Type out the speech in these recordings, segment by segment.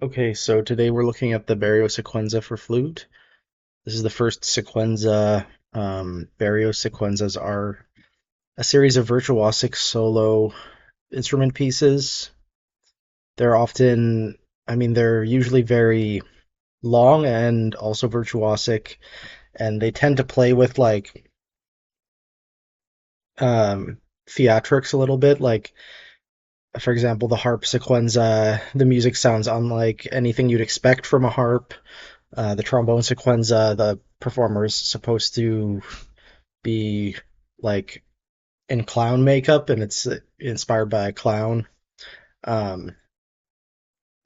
Okay, so today we're looking at the Berio Sequenza for flute. This is the first Sequenza. Berio Sequenzas are a series of virtuosic solo instrument pieces. They're often, they're usually very long and also virtuosic, and they tend to play with um, theatrics a little bit. Like, for example, the harp Sequenza, the music sounds unlike anything you'd expect from a harp. The trombone sequenza, the performer is supposed to be like in clown makeup, and it's inspired by a clown. Um,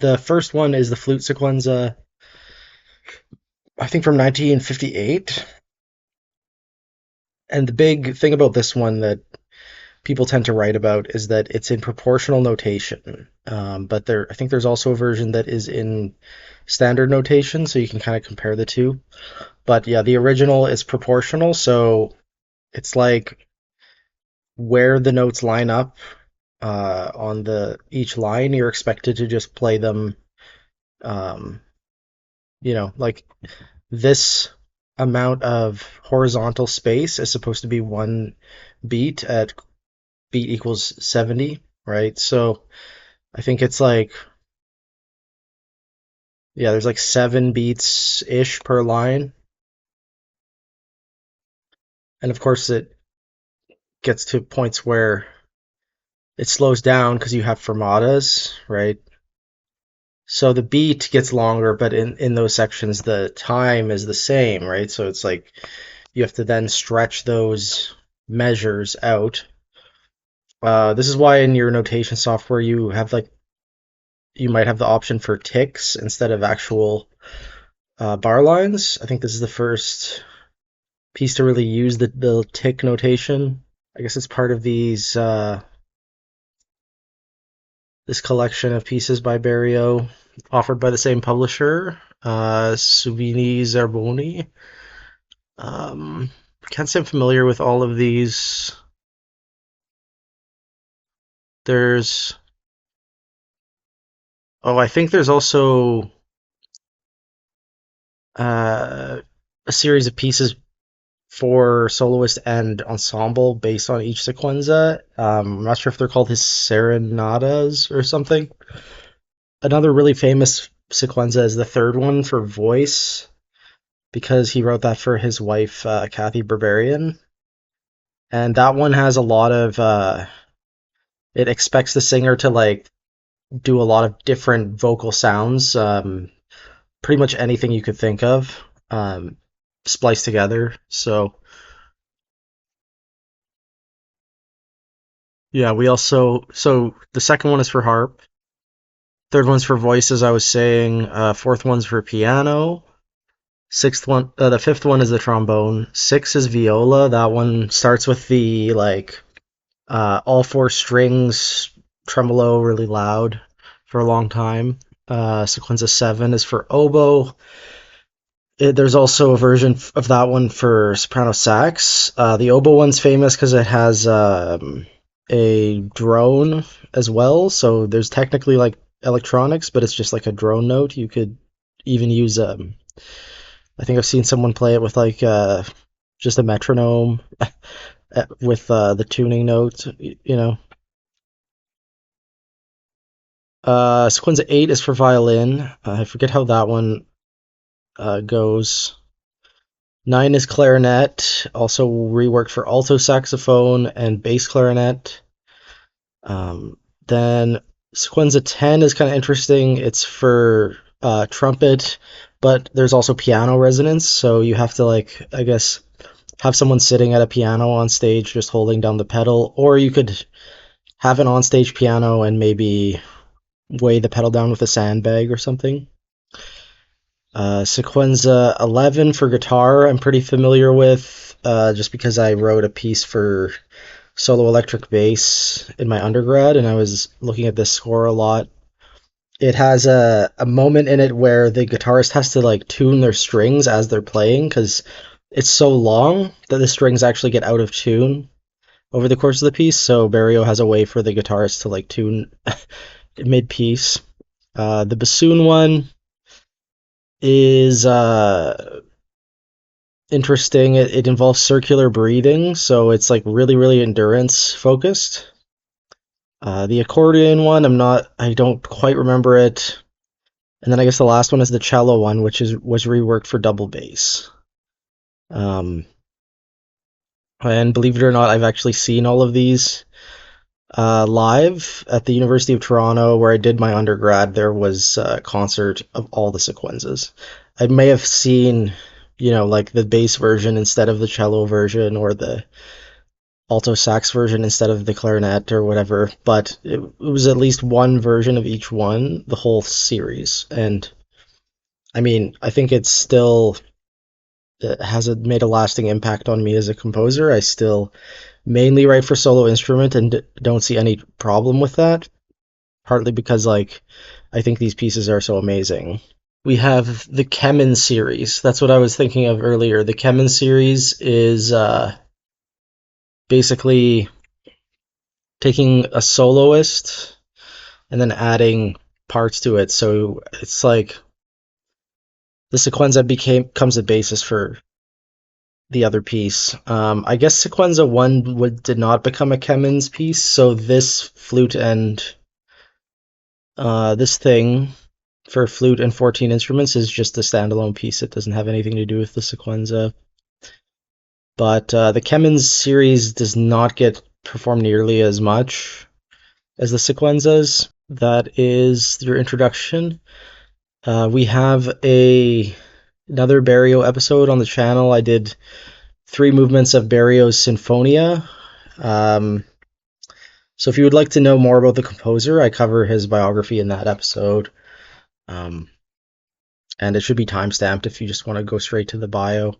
the first one is the flute sequenza, I think from 1958. And the big thing about this one that people tend to write about is that it's in proportional notation. But I think there's also a version that is in standard notation, so you can kind of compare the two. But yeah, the original is proportional, so it's like where the notes line up on the each line, you're expected to just play them. Um, like this amount of horizontal space is supposed to be one beat at beat equals 70, right? So I think it's like, yeah, there's like 7 beats ish per line. And of course, it gets to points where it slows down because you have fermatas, right? So the beat gets longer, but in those sections, the time is the same, right? So it's like you have to then stretch those measures out. This is why in your notation software you might have the option for ticks instead of actual bar lines. I think this is the first piece to really use the tick notation. I guess it's part of this collection of pieces by Berio, offered by the same publisher, Souveni Zerboni. Can't say I'm familiar with all of these. There's, I think there's also uh, a series of pieces for soloist and ensemble based on each sequenza. I'm not sure if they're called his serenadas or something. Another really famous sequenza is the third one for voice because he wrote that for his wife, Kathy Berberian. And that one has a lot of, it expects the singer to like do a lot of different vocal sounds, pretty much anything you could think of, um, spliced together. So, yeah, so the second one is for harp, third one's for voice, as I was saying, fourth one's for piano, the fifth one is the trombone, six is viola. That one starts with the like all four strings tremolo really loud for a long time. Sequenza 7 is for oboe. There's also a version of that one for soprano sax. The oboe one's famous because it has a drone as well. So there's technically like electronics, but it's just like a drone note. You could even use I think I've seen someone play it with like just a metronome with the tuning notes. You know. Sequenza 8 is for violin. I forget how that one goes. 9 is clarinet, also reworked for alto saxophone and bass clarinet. Then Sequenza 10 is kind of interesting. It's for trumpet, but there's also piano resonance, so you have to, like, I guess, have someone sitting at a piano on stage just holding down the pedal, or you could have an on-stage piano and maybe weigh the pedal down with a sandbag or something. Sequenza 11 for guitar, I'm pretty familiar with, just because I wrote a piece for solo electric bass in my undergrad, and I was looking at this score a lot. It has a moment in it where the guitarist has to like tune their strings as they're playing because it's so long that the strings actually get out of tune over the course of the piece. So Berio has a way for the guitarist to like tune mid piece. The bassoon one is interesting. It involves circular breathing, so it's like really, really endurance focused. The accordion one, I don't quite remember it. And then I guess the last one is the cello one, which was reworked for double bass. Um, and believe it or not, I've actually seen all of these live at the University of Toronto, where I did my undergrad. There was a concert of all the sequenzas. I may have seen, like the bass version instead of the cello version, or the alto sax version instead of the clarinet or whatever, but it was at least one version of each one, the whole series. And I mean, I think it has made a lasting impact on me as a composer. I still mainly write for solo instrument and don't see any problem with that, partly because like I think these pieces are so amazing. We have the Kemen series. That's what I was thinking of earlier. The Kemen series is basically taking a soloist and then adding parts to it. So it's like the sequenza becomes a basis for the other piece. I guess Sequenza one did not become a Kemen's piece, so this flute and this thing for flute and 14 instruments is just a standalone piece. It doesn't have anything to do with the Sequenza. But the Kemen's series does not get performed nearly as much as the Sequenzas. That is your introduction. We have another Berio episode on the channel. I did 3 movements of Berio's Sinfonia. Um, so if you would like to know more about the composer, I cover his biography in that episode. Um, and it should be timestamped if you just want to go straight to the bio.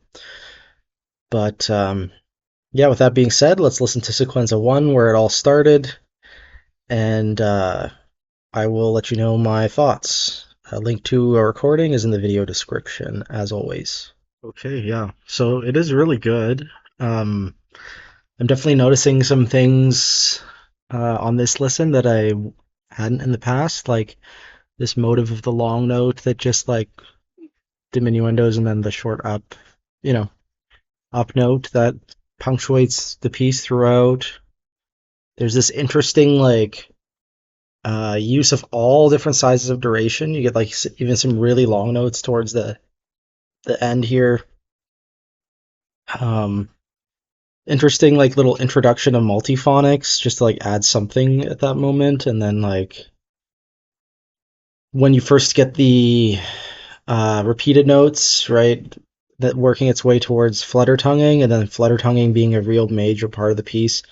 But yeah, with that being said, let's listen to Sequenza 1, where it all started, and I will let you know my thoughts. A link to a recording is in the video description, as always. Okay, yeah. So it is really good. I'm definitely noticing some things on this listen that I hadn't in the past, like this motive of the long note that just like diminuendos and then the short up, you know, up note that punctuates the piece throughout. There's this interesting like use of all different sizes of duration. You get like even some really long notes towards the end here. Um, Interesting like little introduction of multiphonics just to like add something at that moment, and then like when you first get the repeated notes, right, that working its way towards flutter tonguing, and then flutter tonguing being a real major part of the piece.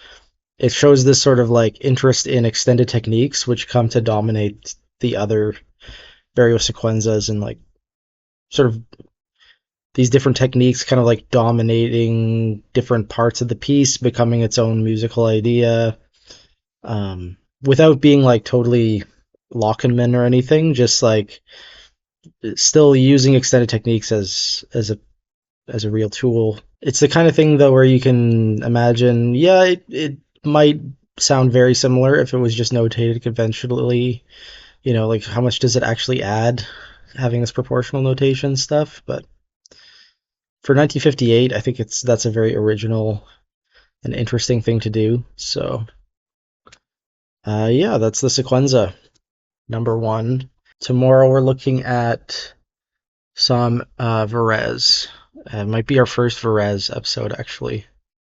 It shows this sort of like interest in extended techniques which come to dominate the other various sequenzas, and like sort of these different techniques kind of like dominating different parts of the piece, becoming its own musical idea, without being like totally Lockenman or anything, just like still using extended techniques as a real tool. It's the kind of thing though where you can imagine, yeah, it might sound very similar if it was just notated conventionally. Like how much does it actually add having this proportional notation stuff? But for 1958, I think that's a very original and interesting thing to do. So, yeah, that's the Sequenza number 1. Tomorrow we're looking at some Varese. It might be our first Varese episode, actually.